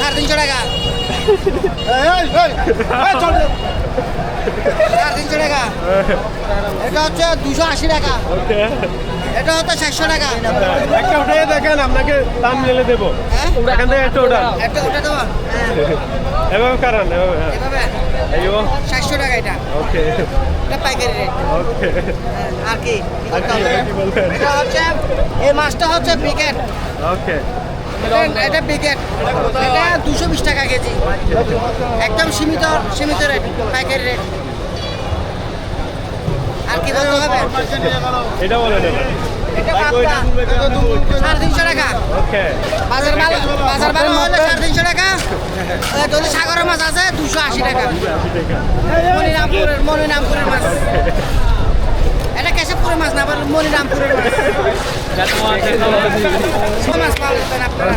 350 টাকা 350 টাকা। এটা হচ্ছে 280 টাকা। এটা হচ্ছে 400 টাকা। একটা উঠে দেখেন, আপনাকে দাম মিলে দেবো। এখান থেকে একটা ওটা একটা ওটা দেবো। এভাবে কারণ এভাবে 400 টাকা এটা। ওকে এটা পাইকারি রেট। ওকে আর কি কি বলবেন? এটা হচ্ছে এই মাছটা হচ্ছে ব্রিকেট। ওকে এটা ব্রিকেট। এটা 220 টাকা কেজি। একদম সীমিত রেট, পাইকারি রেট। আর কি বলতে হবে? এটা বলে দেবেন। এটা 350 টাকা। ওকে বাজার ভালো হলে 350 টাকা। যদি সাগরের মাছ আছে 280 টাকা। মনিরামপুরের মাছ। এটা কেশবপুরের মাছ না, আবার মনিরামপুরের মাছ। মাছ পাবেন আপনারা।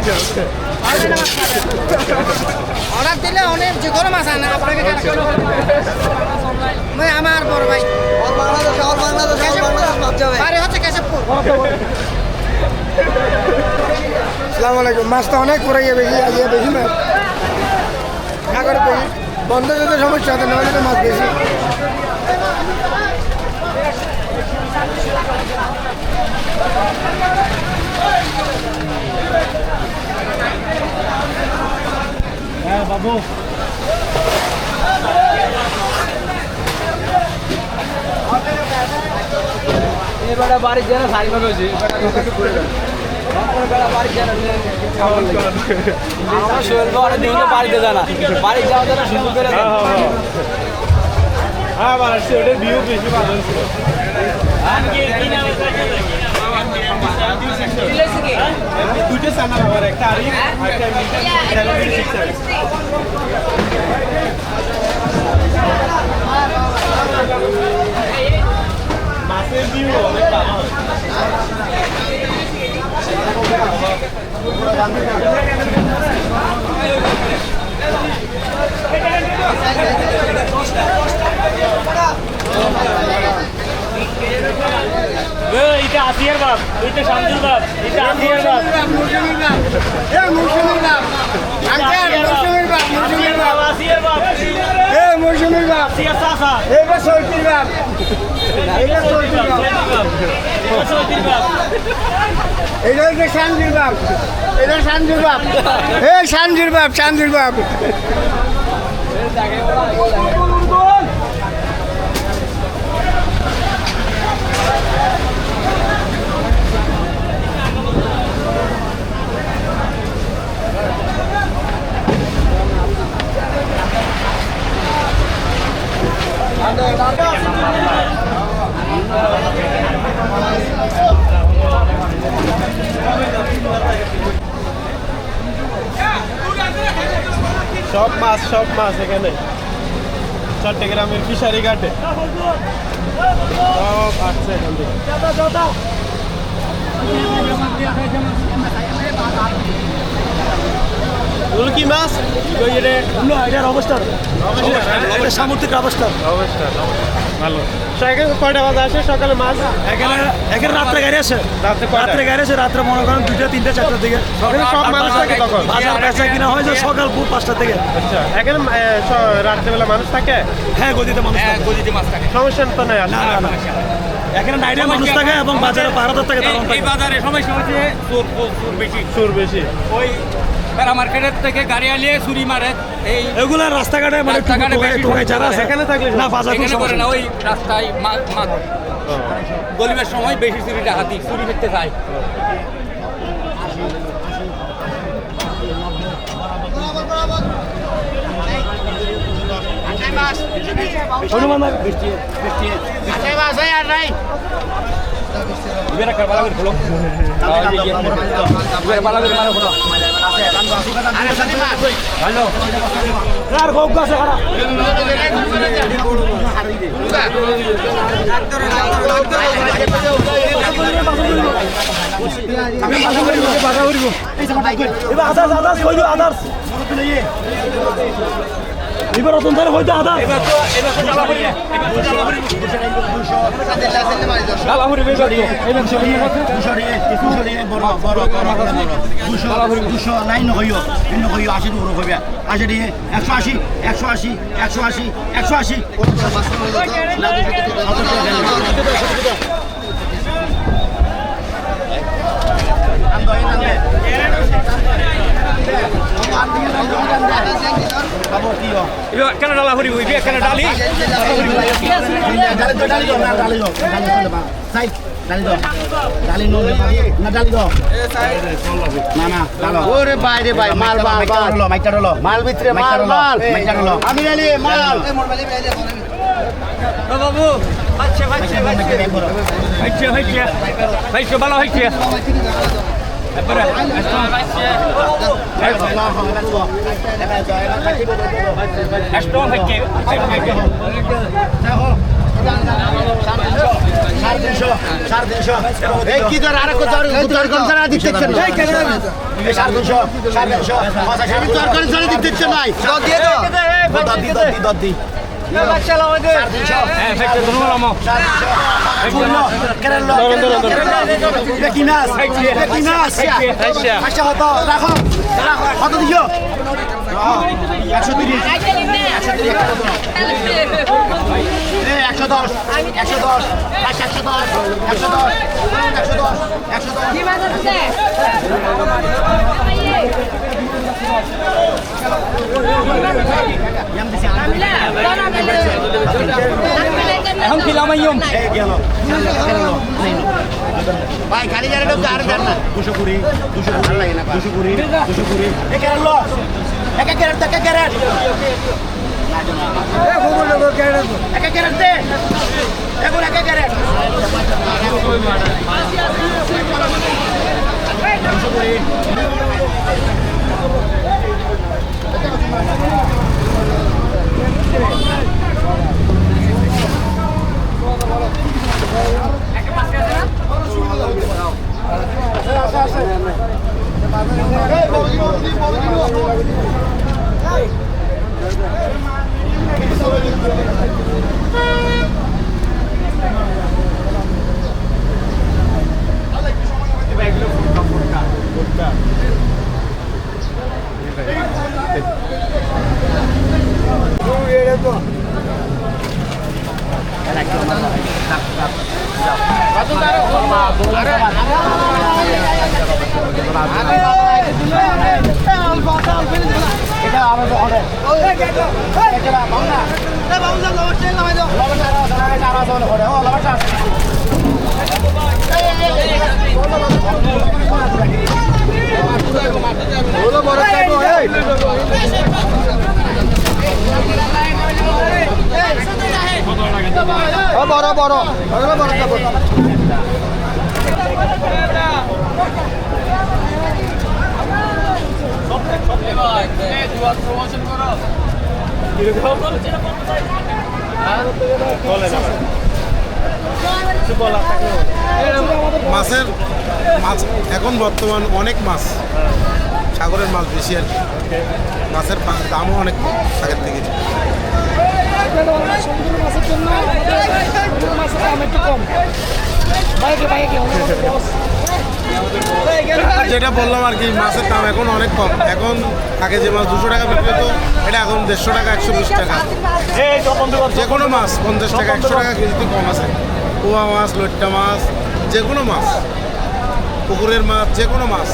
অর্ডার দিলে অনেক যে কোনো মাছ আনে আপনাকে। আমার বড় ভাই বাড়ি হচ্ছে কেশবপুর। আসসালামু আলাইকুম। মাছটা অনেক পরে গিয়ে বেশি মাছ সাগর বেশি বন্ধ যদি সমস্যা হতে না হলে মাছ বেশি। হ্যাঁ বাবু এবারে বাড়ির যেন সারি ভাবে হয়েছে আমার শরীর তো অনেক দিন বাড়িতে জানা বাড়ি যাওয়া জানা শুরু করে হ্যাঁ বাড়ছে, ওটার ভিউ বেশি ভালো ছিল। দুটো সানা আবার একটা আরিফ মাছের ভিউ অনেক ভালো। এটা আসিয়ার বাপ, এটা শামসুর বাপ, এটা আসিয়ার বাপ। আসিয়ার বাপ, আসিয়ার চাচা। এটা সৈতির বাপ। এটা হচ্ছে শান্তির বাপ। এটা শান্তির বাপ। এই শান্তির বাপ, শান্তির বাপ। সব মাছ এখানে চট্টগ্রামের ফিশারি ঘাটে সব আসছে এখান থেকে। ওগুলো কি মাছ? এটার অবস্থা সামুদ্রিক অবস্থা ভালো। এখানে কয়টা বাজে আসে সকালে মাছ? এখানে রাত্রে গাড়ি আছে রাত্রে গাড়ি আছে রাত্রে মনে করেন 2টা 3টা 4টার দিকে সব মানুষ থাকে তখন? বাজার বেচা কিনা হয় যে সকাল 5টার থেকে। আচ্ছা, এখানে রাত্রেবেলা মানুষ থাকে? হ্যাঁ গদিতে মানুষ থাকে গদিতে মাছ থাকে সমস্যা তো নাই। না এখানে নাইটে মানুষ থাকে এবং বাজারে পাহাড়াদার থাকে এই বাজারে সমস্যা হচ্ছে সুর বেশি। ওই প্যারা মার্কেটের থেকে গাড়ি আলিয়ে চুরি মারে। এই এগুলা রাস্তাঘাটে মানে টোকাই যারা আছে এখানে থাকলে না বাজার এখানে করে না, ওই রাস্তায় গলিমের সময় বেশি চুরি ডাকাতি চুরি করতে যায়। হনুমান আর গপ গাছে খারাপ আদার্স এবার রতন তার হয়তো আদা কেন ডালা হরি হইবি কেন ডালি ওরে বাইরে ভাই মাল মাল মাল ভিতরে মাল মাল আমি নিয়ে মাল বাবু ভাইছে ভালো হয়েছে কি ধর আর দিচ্ছেন দিচ্ছেন ভাই এখন খিলাম আইম ভাই খালি জানে আর জান না 220 বড় বড় মাছের মাছ এখন বর্তমান অনেক মাছ সাগরের মাছ বেশি আর কি। মাছের দামও অনেক কম আগের থেকে। যেটা বললাম আর কি, মাছের দাম এখন অনেক কম। এখন আগে যে মাছ 200 টাকা বিক্রি হতো, এটা এখন 150 টাকা 120 টাকা। যে কোনো মাছ 50 টাকা 100 টাকা কেজিতে কম আছে। পোয়া মাছ, লইট্টা মাছ, যে কোনো মাছ, পুকুরের মাছ, যে কোনো মাছ।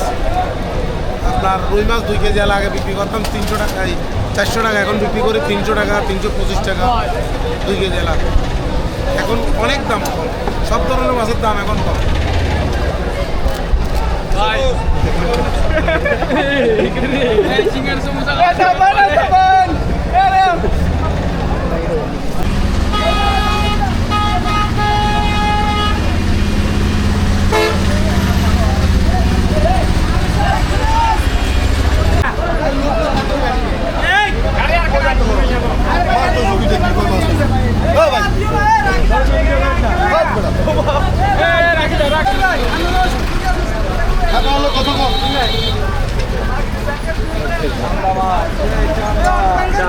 আপনার রুই মাছ 2 কেজি আগে বিক্রি করতাম 300 টাকায় 400 টাকা, এখন বিক্রি করে 300 টাকা 325 টাকা 2 কেজি এলাকা। এখন অনেক দাম কম, সব ধরনের মাছের দাম এখন কম।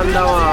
টান দেওয়া